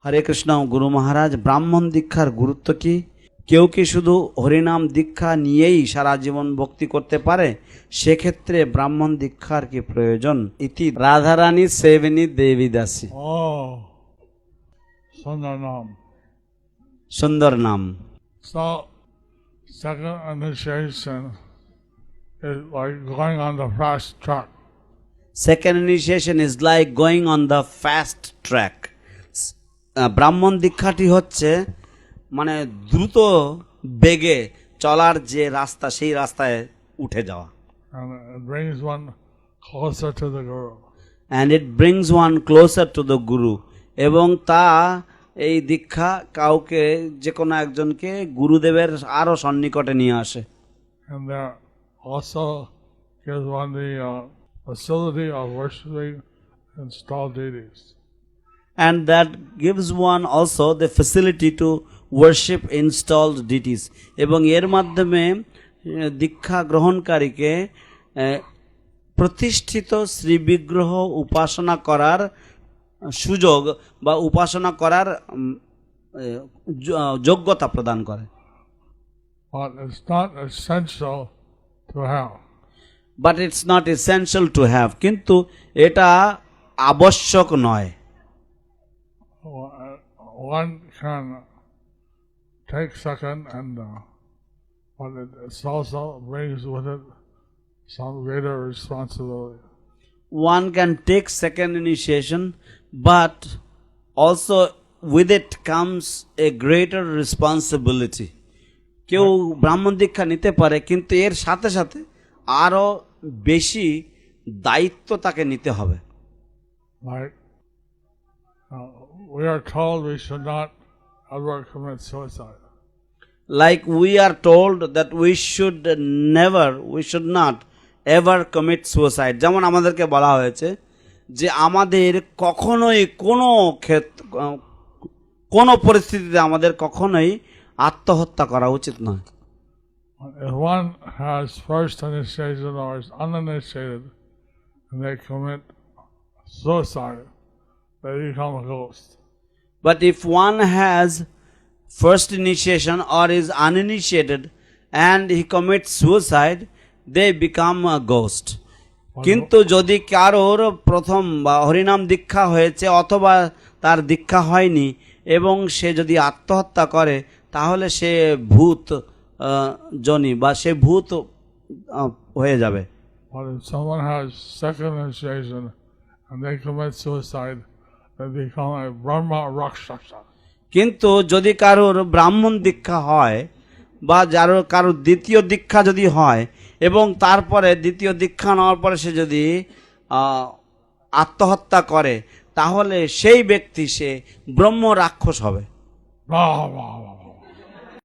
হরে কৃষ্ণ। গুরু মহারাজ, ব্রাহ্মণ দীক্ষার গুরুত্ব কি? কেউ কি শুধু হরিনাম দীক্ষা নিয়েই সারা জীবন ভক্তি করতে পারে? সেক্ষেত্রে ব্রাহ্মণ দীক্ষার কি প্রয়োজন? ইতি রাধারানী সেবিনী দেবী দাসী। Oh, Sundar Nam. সুন্দর নাম। So, second initiation is like going on the fast track. Second initiation is like going on the fast track. ব্রাহ্মণ দীক্ষাটি হচ্ছে মানে দ্রুত বেগে চলার যে রাস্তা, সেই রাস্তায় উঠে যাওয়া। And it brings one closer to the Guru. And it brings one closer to the গুরু। এবং তা এই দীক্ষা কাউকে, যে কোনো একজনকে গুরুদেবের আরও সন্নিকটে নিয়ে আসে। And that also gives one the facility of worshiping installed deities. And that gives one also the facility to worship installed deities. এবং এর মাধ্যমে দীক্ষা গ্রহণকারীকে প্রতিষ্ঠিত শ্রী বিগ্রহ উপাসনা করার সুযোগ বা উপাসনা করার যোগ্যতা প্রদান করে। But it's not essential to have. But it's not essential to have, কিন্তু এটা আবশ্যক নয়। One can take second, and but it also brings with it some greater responsibility. One can take second initiation, but also with it comes a greater responsibility. কেউ ব্রাহ্মণ দীক্ষা নিতে পারে, কিন্তু এর সাথে সাথে আরো বেশি দায়িত্ব তাকে নিতে হবে। Like we are told we should not ever commit suicide. Like we are told that we should not ever commit suicide. যেমন আমাদেরকে বলা হয়েছে যে আমাদের কখনোই কোনো পরিস্থিতিতে আমাদের কখনোই আত্মহত্যা করা উচিত নয়। If one has first initiation or is uninitiated and they commit suicide, they become a ghost. But if one has first initiation or is uninitiated and he commits suicide, they become a ghost. কিন্তু যদি কারোর প্রথম বা হরিনাম দীক্ষা হয়েছে অথবা তার দীক্ষা হয়নি এবং সে যদি আত্মহত্যা করে, তাহলে সে ভূত জনি বা সে ভূত হয়ে যাবে। But if someone has second initiation and they commit suicide, they become a Brahma Rakshasa. কিন্তু যদি কারোর ব্রাহ্মণ দীক্ষা হয় বা কারোর দ্বিতীয় দীক্ষা যদি হয় এবং তারপরে দ্বিতীয় দীক্ষা নেওয়ার পরে সে যদি আত্মহত্যা করে, তাহলে সেই ব্যক্তি সে ব্রহ্ম রাক্ষস হবে।